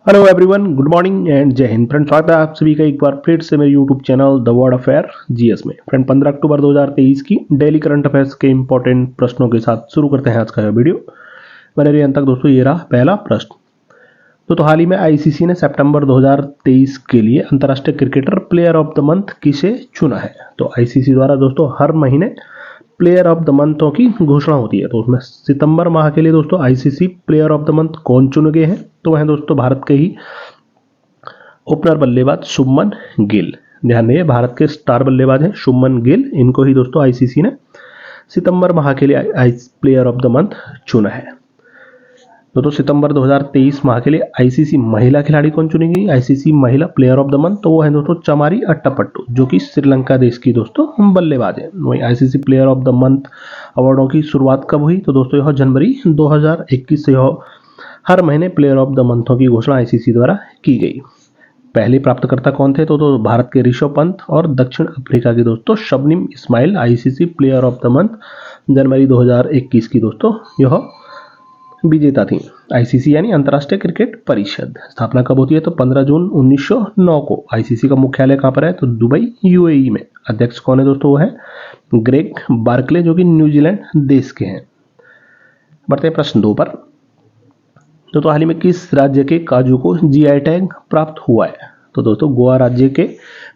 Hello everyone, good morning and जय Hind. Friend, स्वागत है आप सभी का एक बार फिर से मेरे YouTube channel the world affair GS में। फ्रेंड, 15 अक्टूबर 2023 की डेली करंट अफेयर्स के इंपॉर्टेंट प्रश्नों के साथ शुरू करते हैं आज का यह वीडियो। बने रहिए अंत तक दोस्तों। ये रहा पहला प्रश्न। तो हाल ही में आईसीसी ने सितंबर 2023 के लिए अंतर्राष्ट्रीय cricketer player of the month किसे चुना है। तो आईसीसी द्वारा दोस्तों हर महीने प्लेयर ऑफ द मंथों की घोषणा होती है। तो उसमें सितंबर माह के लिए दोस्तों ICC player of the month कौन चुने गए हैं, तो वह दोस्तों भारत के ही ओपनर बल्लेबाज शुभमन गिल। ध्यान रखिए, भारत के स्टार बल्लेबाज हैं शुभमन गिल। इनको ही दोस्तों आईसीसी ने सितंबर माह के लिए प्लेयर ऑफ द मंथ चुना है। तो सितंबर 2023 माह के लिए आईसीसी महिला खिलाड़ी कौन चुनेगी, आईसीसी महिला प्लेयर ऑफ द मंथ, तो वो है दोस्तों चमारी अट्टापट्टू, जो कि श्रीलंका देश की दोस्तों बल्लेबाज है। वही ICC player of the month अवार्डों की शुरुआत कब हुई, तो दोस्तों यह जनवरी 2021 से हर महीने प्लेयर ऑफ द मंथों की घोषणा आईसीसी द्वारा की गई। पहले प्राप्तकर्ता कौन थे, तो भारत के ऋषभ पंत और दक्षिण अफ्रीका के दोस्तों Shabnim Ismail ICC player of the month जनवरी 2021 की दोस्तों यह विजेता थी। आईसीसी यानी अंतर्राष्ट्रीय क्रिकेट परिषद स्थापना कब होती है, तो 15 जून 1909 को। आईसीसी का मुख्यालय कहां पर है, तो दुबई यूएई में। अध्यक्ष कौन है दोस्तों, वो है ग्रेग बार्कले, जो कि न्यूजीलैंड देश के हैं। बढ़ते हैं प्रश्न 2 पर। तो हाल ही में किस राज्य के काजू को जीआई टैग प्राप्त हुआ है, तो दोस्तों गोवा राज्य के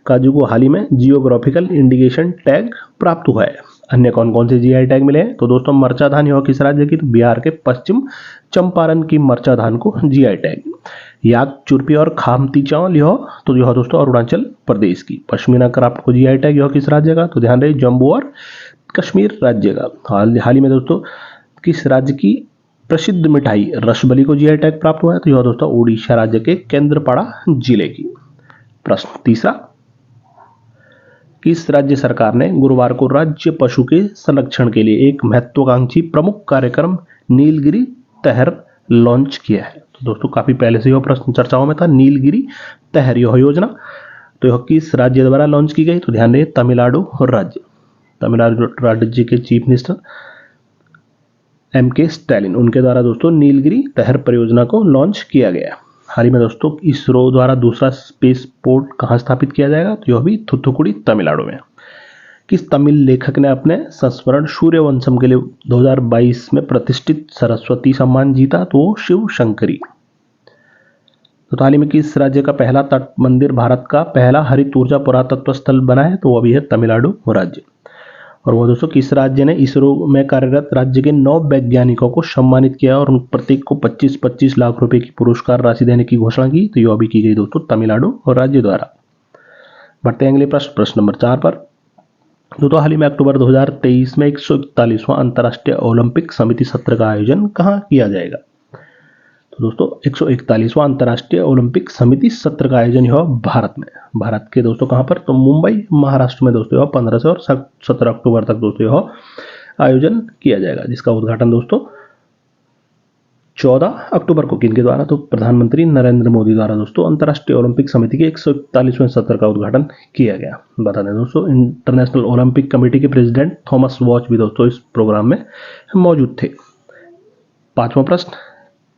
काजू को हाल ही में जियोग्राफिकल इंडिकेशन टैग प्राप्त हुआ है। अन्य कौन कौन से जीआई टैग मिले हैं, तो दोस्तों मरचा धान यह किस राज्य की, तो बिहार के पश्चिम चंपारण की मरचा धान को जीआई टैग। याक, चुरपी और खामती चावल यह दोस्तों अरुणाचल प्रदेश की। पश्मीना क्राफ्ट को जीआई टैग यह किस राज्य का, तो ध्यान रहे जम्मू और कश्मीर राज्य का। हाल ही में दोस्तों किस राज्य की प्रसिद्ध मिठाई रसबली को जीआई टैग प्राप्त हुआ है, तो यह दोस्तों ओडिशा राज्य के केंद्रपाड़ा जिले की। प्रश्न 3, किस राज्य सरकार ने गुरुवार को राज्य पशु के संरक्षण के लिए एक महत्वाकांक्षी प्रमुख कार्यक्रम नीलगिरी तहर लॉन्च किया है। तो दोस्तों काफी पहले से यह प्रश्न चर्चाओं में था, नीलगिरी तहर यह योजना तो यह किस राज्य द्वारा लॉन्च की गई, तो ध्यान रहे तमिलनाडु राज्य। तमिलनाडु राज्य के चीफ मिनिस्टर एमके स्टैलिन, उनके द्वारा दोस्तों नीलगिरी तहर परियोजना को लॉन्च किया गया। हाल ही में दोस्तों इसरो द्वारा दूसरा स्पेस पोर्ट कहां स्थापित किया जाएगा, तो यह भी थुथुकुडी तमिलनाडु में। किस तमिल लेखक ने अपने संस्मरण सूर्यवंशम के लिए 2022 में प्रतिष्ठित सरस्वती सम्मान जीता, तो शिव शंकरी। तो हाल ही में किस राज्य का पहला तट मंदिर भारत का पहला हरित ऊर्जा पुरातत्व स्थल बना है, तो वह भी है तमिलनाडु राज्य। और वो दोस्तों किस राज्य ने इसरो में कार्यरत राज्य के 9 वैज्ञानिकों को सम्मानित किया और उन प्रत्येक को 25-25 लाख रुपए की पुरस्कार राशि देने की घोषणा की, तो यह भी की गई दोस्तों तमिलनाडु और राज्य द्वारा। बढ़ते हैं अगले प्रश्न नंबर 4 पर। तो हाल ही में अक्टूबर 2023 में 141वां अंतर्राष्ट्रीय ओलंपिक समिति सत्र का आयोजन कहाँ किया जाएगा, तो दोस्तों 141वां अंतर्राष्ट्रीय ओलंपिक समिति सत्र का आयोजन यह भारत में। भारत के दोस्तों कहां पर, तो मुंबई महाराष्ट्र में दोस्तों यह 15 से और 17 अक्टूबर तक दोस्तों यह आयोजन किया जाएगा, जिसका उद्घाटन दोस्तों 14 अक्टूबर को किनके द्वारा, तो प्रधानमंत्री नरेंद्र मोदी द्वारा दोस्तों अंतर्राष्ट्रीय ओलंपिक समिति के 141वें सत्र का उद्घाटन किया गया। बता दें दोस्तों इंटरनेशनल ओलंपिक कमेटी के प्रेसिडेंट थॉमस वॉच भी दोस्तों इस प्रोग्राम में मौजूद थे। 5वां प्रश्न,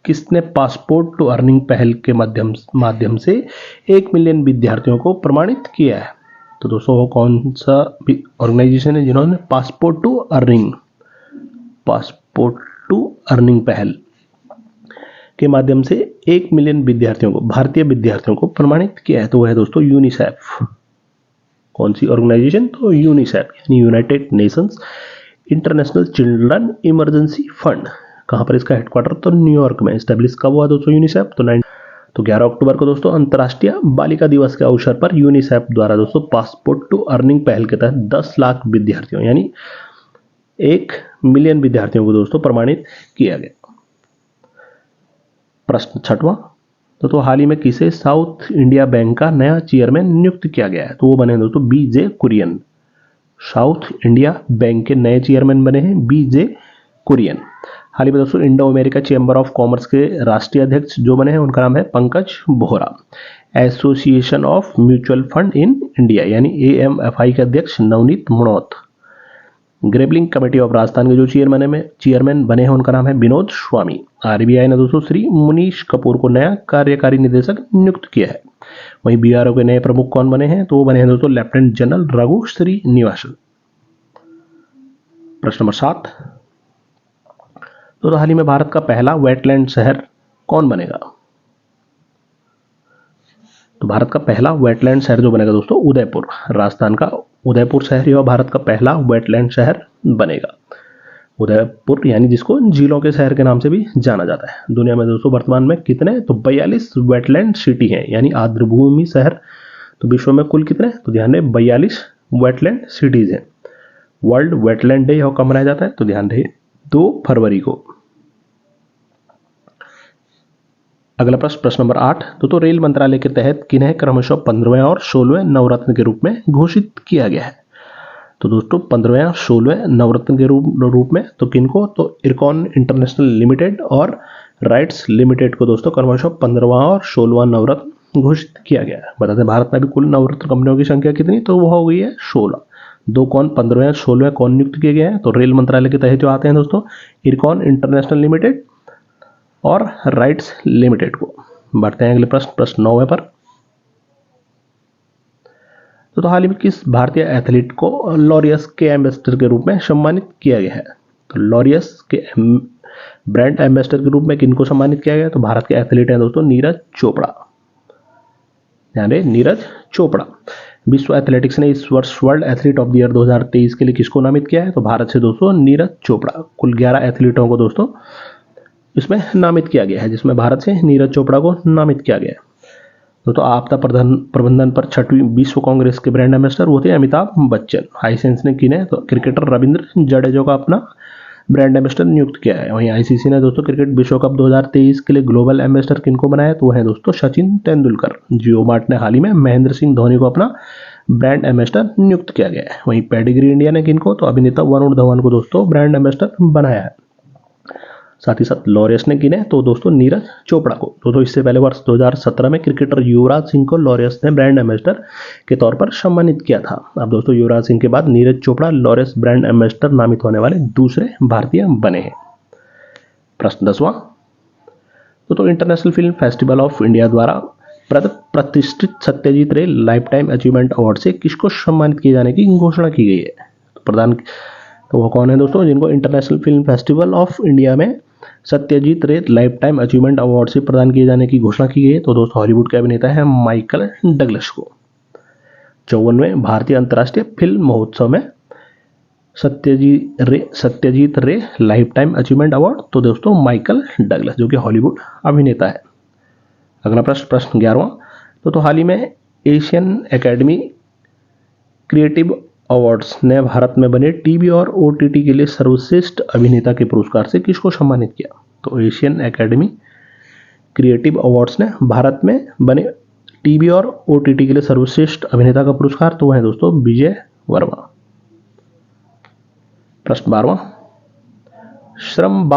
किसने पासपोर्ट टू अर्निंग पहल के माध्यम से 1 मिलियन विद्यार्थियों को प्रमाणित किया है, तो दोस्तों वो कौन सा ऑर्गेनाइजेशन है जिन्होंने पासपोर्ट टू अर्निंग पहल के माध्यम से 1 मिलियन विद्यार्थियों को, भारतीय विद्यार्थियों को प्रमाणित किया है, तो वह है दोस्तों यूनिसेफ। कौन सी ऑर्गेनाइजेशन, तो यूनिसेफ यानी United Nations international children emergency fund. कहां पर इसका हेडक्वार्टर, तो न्यूयॉर्क में। एस्टेब्लिश कब हुआ दोस्तों यूनिसेफ, तो 11 अक्टूबर को दोस्तों अंतर्राष्ट्रीय बालिका दिवस के अवसर पर यूनिसेफ द्वारा दोस्तों पासपोर्ट टू अर्निंग पहल के तहत 10 लाख विद्यार्थियों यानी 1 मिलियन विद्यार्थियों को दोस्तों प्रमाणित किया गया। प्रश्न 6वां, तो हाल ही में किसे साउथ इंडिया बैंक का नया चेयरमैन नियुक्त किया गया है, तो वो बने दोस्तों बीजे कुरियन। साउथ इंडिया बैंक के नए चेयरमैन बने हैं बीजे कुरियन। हाल ही में दोस्तों Indo America chamber of commerce के राष्ट्रीय अध्यक्ष जो बने हैं उनका नाम है Pankaj Bohra. Association of mutual fund in India यानी एएमएफआई के अध्यक्ष नवनीत मुणौत। ग्रेबलिंग कमेटी ऑफ राजस्थान के जो चेयरमैन बने हैं उनका नाम है विनोद स्वामी। आरबीआई ने दोस्तों श्री मुनीश कपूर को नया कार्यकारी निदेशक नियुक्त किया है। वहीं बीआरओ के नए प्रमुख कौन बने हैं, तो वो बने हैं दोस्तों लेफ्टिनेंट जनरल रघु श्रीनिवासन। प्रश्न नंबर 7, तो हाल ही में भारत का पहला वेटलैंड शहर कौन बनेगा? तो भारत का पहला वेटलैंड शहर जो बनेगा दोस्तों उदयपुर, राजस्थान का उदयपुर शहर यह भारत का पहला वेटलैंड शहर बनेगा। उदयपुर यानी जिसको झीलों के शहर के नाम से भी जाना जाता है। दुनिया में दोस्तों वर्तमान में कितने, तो 42 वेटलैंड सिटी हैं यानी आर्द्रभूमि शहर। तो विश्व में कुल कितने, तो ध्यान रहे 42 वेटलैंड सिटीज हैं। वर्ल्ड वेटलैंड डे कब मनाया जाता है, तो ध्यान रहे 2 फरवरी को। अगला प्रश्न नंबर 8, तो रेल मंत्रालय के तहत किन्हें क्रमशः 15वें और 16वें नवरत्न के रूप में घोषित किया गया है? तो दोस्तों 15वें और 16वें नवरत्न के रूप में तो किनको, तो इरकॉन इंटरनेशनल लिमिटेड और राइट्स लिमिटेड को दोस्तों क्रमशः 15वां और 16वां नवरत्न घोषित किया गया है। बताते हैं भारत में अभी कुल नवरत्न कंपनियों की संख्या कितनी, तो वो हो गई है 16। 2 कौन, 15वें और 16वें कौन नियुक्त किए गए हैं, तो रेल मंत्रालय के तहत जो आते हैं दोस्तों इरकॉन इंटरनेशनल लिमिटेड और राइट्स लिमिटेड को। बढ़ते हैं अगले प्रश्न 9 पर। तो हाल ही में किस भारतीय एथलीट को लॉरियस के एम्बेसडर के रूप में सम्मानित किया गया है? तो लॉरियस के ब्रांड एम्बेसडर के रूप में किनको सम्मानित किया गया? तो भारत के एथलीट हैं दोस्तों नीरज चोपड़ा। ध्यान रहे नीरज चोपड़ा। विश्व एथलेटिक्स ने इस वर्ष world athlete of the year 2023 के लिए किसको नामित किया है? तो भारत से दोस्तों नीरज चोपड़ा। कुल 11 एथलीटों को दोस्तों इसमें नामित किया गया है, जिसमें भारत से नीरज चोपड़ा को नामित किया गया है। तो आपदा प्रबंधन पर 6वीं विश्व कांग्रेस के ब्रांड एम्बेसडर वो थे अमिताभ बच्चन। हाईसेंस ने किन्हें, तो क्रिकेटर रविंद्र जडेजा का अपना ब्रांड एम्बेसडर नियुक्त किया है। वहीं आईसीसी ने दोस्तों क्रिकेट विश्व कप 2023 के लिए ग्लोबल एम्बेसडर किनको बनाया, तो वो है दोस्तों सचिन तेंदुलकर। जियो मार्ट ने हाल ही में महेंद्र सिंह धोनी को अपना ब्रांड एम्बेसडर नियुक्त किया गया है। वहीं पेडिग्री इंडिया ने किनको, तो अभिनेता वरुण धवन को दोस्तों ब्रांड एम्बेसडर बनाया है। साथ ही साथ लॉरियस ने किन्हें, तो दोस्तों नीरज चोपड़ा को। तो इससे पहले वर्ष 2017 में क्रिकेटर युवराज सिंह को लॉरियस ने ब्रांड एम्बेसडर के तौर पर सम्मानित किया था। अब दोस्तों युवराज सिंह के बाद Neeraj Chopra Laureus brand ambassador नामित होने वाले दूसरे भारतीय बने हैं। प्रश्न 10वां, तो international film festival of India द्वारा प्रतिष्ठित सत्यजीत रे लाइफ टाइम अचीवमेंट अवार्ड से किसको सम्मानित किए जाने की घोषणा की गई है? तो वो कौन है दोस्तों जिनको international film festival of India में सत्यजीत रे लाइफ टाइम अचीवमेंट अवार्ड से प्रदान किए जाने की घोषणा की गई है? तो दोस्तों हॉलीवुड के अभिनेता है माइकल डगलस को। 54वें भारतीय अंतर्राष्ट्रीय फिल्म महोत्सव में सत्यजीत रे लाइफ टाइम अचीवमेंट अवार्ड, तो दोस्तों माइकल डगलस जो कि हॉलीवुड अभिनेता है। अगला प्रश्न 11वां, तो हाल ही में एशियन एकेडमी क्रिएटिव अवार्ड्स ने भारत में बने टीवी और ओटीटी के लिए सर्वश्रेष्ठ अभिनेता के पुरस्कार से किसको सम्मानित किया? तो एशियन एकेडमी क्रिएटिव अवार्ड्स ने भारत में बने टीवी और ओटीटी के लिए सर्वश्रेष्ठ अभिनेता का पुरस्कार, तो है दोस्तों विजय वर्मा। प्रश्न 12वां, श्रम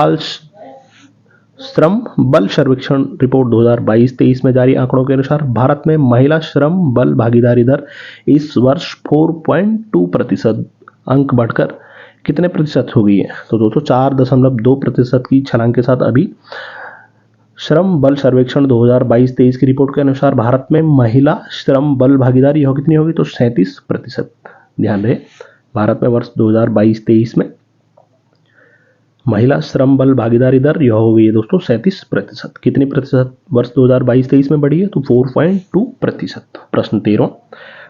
बल सर्वेक्षण रिपोर्ट 2022-23 में जारी आंकड़ों के अनुसार भारत में महिला श्रम बल भागीदारी दर इस वर्ष 4.2% अंक बढ़कर कितने प्रतिशत हो गई है? तो दोस्तों 4.2% की छलांग के साथ अभी श्रम बल सर्वेक्षण 2022-23 की रिपोर्ट के अनुसार भारत में महिला श्रम बल भागीदारी कितनी होगी? तो 37%। ध्यान रहे भारत में वर्ष 2022-23 में महिला श्रम बल भागीदारी दर यह हो गई है दोस्तों 37%। कितनी प्रतिशत वर्ष 2022-23 में बढ़ी है? तो 4.2%। प्रश्न 13,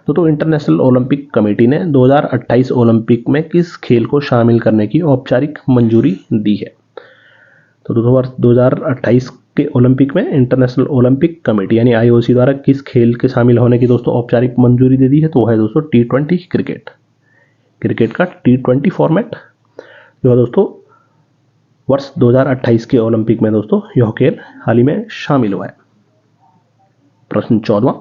तो इंटरनेशनल ओलंपिक कमेटी ने 2028 ओलंपिक में किस खेल को शामिल करने की औपचारिक मंजूरी दी है? तो दोस्तों वर्ष 2028 के ओलंपिक में इंटरनेशनल ओलंपिक कमेटी यानी आईओसी द्वारा किस खेल के शामिल होने की दोस्तों औपचारिक मंजूरी दे दी है? तो है दोस्तों T20 क्रिकेट का T20 फॉर्मेट जो है दोस्तों वर्ष 2028 के ओलंपिक में दोस्तों यह खेल हाल ही में शामिल हुआ है। प्रश्न 14,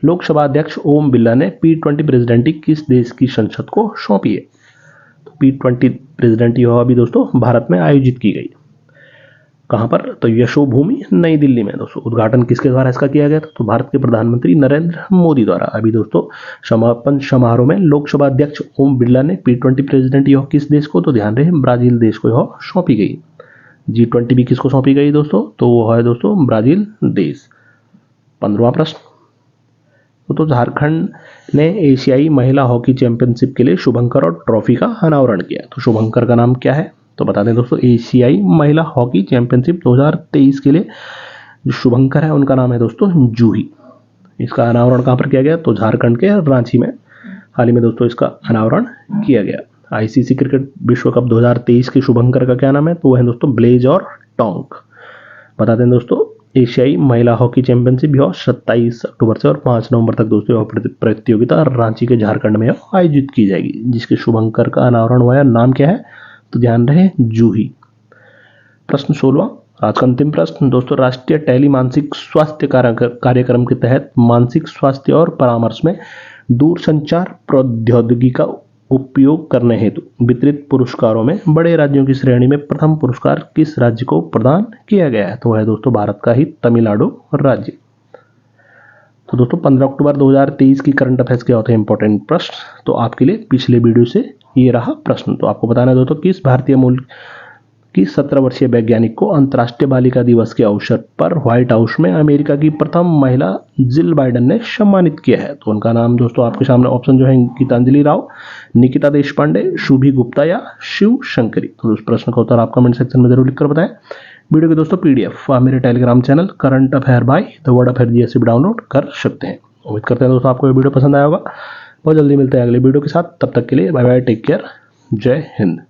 लोकसभा अध्यक्ष ओम बिरला ने P20 प्रेसिडेंटी किस देश की संसद को सौंपी है? तो P20 प्रेसिडेंटी यह भी दोस्तों भारत में आयोजित की गई। कहाँ पर? तो यशोभूमि नई दिल्ली में दोस्तों। उद्घाटन किसके द्वारा इसका किया गया था? तो भारत के प्रधानमंत्री नरेंद्र मोदी द्वारा। अभी दोस्तों समापन समारोह में लोकसभा अध्यक्ष ओम बिरला ने P20 प्रेसिडेंट यह किस देश को? तो ध्यान रहे ब्राजील देश को यह सौंपी गई। G20 भी किसको सौंपी गई दोस्तों? तो वो है दोस्तों ब्राजील देश। 15वां प्रश्न, तो झारखंड ने एशियाई महिला हॉकी चैंपियनशिप के लिए शुभंकर और ट्रॉफी का अनावरण किया। तो शुभंकर का नाम क्या है? तो बता दें दोस्तों, एशियाई महिला हॉकी चैंपियनशिप 2023 के लिए जो शुभंकर है उनका नाम है दोस्तों जूही। इसका अनावरण कहाँ पर किया गया? तो झारखंड के रांची में हाल ही में दोस्तों इसका अनावरण किया गया। आईसीसी क्रिकेट विश्व कप 2023 के शुभंकर का क्या नाम है? तो वह है दोस्तों ब्लेज और टोंक। बता दें दोस्तों, एशियाई महिला हॉकी चैंपियनशिप यह 27 अक्टूबर से और 5 नवंबर तक दोस्तों यह प्रतियोगिता रांची के झारखंड में आयोजित की जाएगी, जिसके शुभंकर का अनावरण हुआ है। नाम क्या है? तो ध्यान रहे जूही। प्रश्न 16, आज का अंतिम प्रश्न दोस्तों, राष्ट्रीय टेली मानसिक स्वास्थ्य कार्यक्रम के तहत मानसिक स्वास्थ्य और परामर्श में दूरसंचार प्रौद्योगिकी का उपयोग करने हेतु वितरित पुरस्कारों में बड़े राज्यों की श्रेणी में प्रथम पुरस्कार किस राज्य को प्रदान किया गया है? तो है दोस्तों भारत का ही तमिलनाडु राज्य। तो दोस्तों 15 अक्टूबर 2023 की करंट अफेयर्स के होते हैं इंपॉर्टेंट प्रश्न। तो आपके लिए पिछले वीडियो से ये रहा प्रश्न। तो आपको बताना है दोस्तों, किस भारतीय मूल की 17 वर्षीय वैज्ञानिक को अंतर्राष्ट्रीय बालिका दिवस के अवसर पर व्हाइट हाउस में अमेरिका की प्रथम महिला जिल बाइडेन ने सम्मानित किया है? तो उनका नाम दोस्तों आपके सामने ऑप्शन जो है गीतांजलि राव, निकिता देशपांडे, शुभी गुप्ता या शिव शंकरी। तो उस प्रश्न का उत्तर आप कमेंट सेक्शन में जरूर लिखकर बताएं। वीडियो की दोस्तों PDF आप मेरे Telegram channel current affair by the word affair GS पे डाउनलोड कर सकते हैं। उम्मीद करते हैं दोस्तों आपको ये वीडियो पसंद आया होगा। बहुत जल्दी मिलते हैं अगले वीडियो के साथ, तब तक के लिए बाय बाय, टेक केयर, जय हिंद।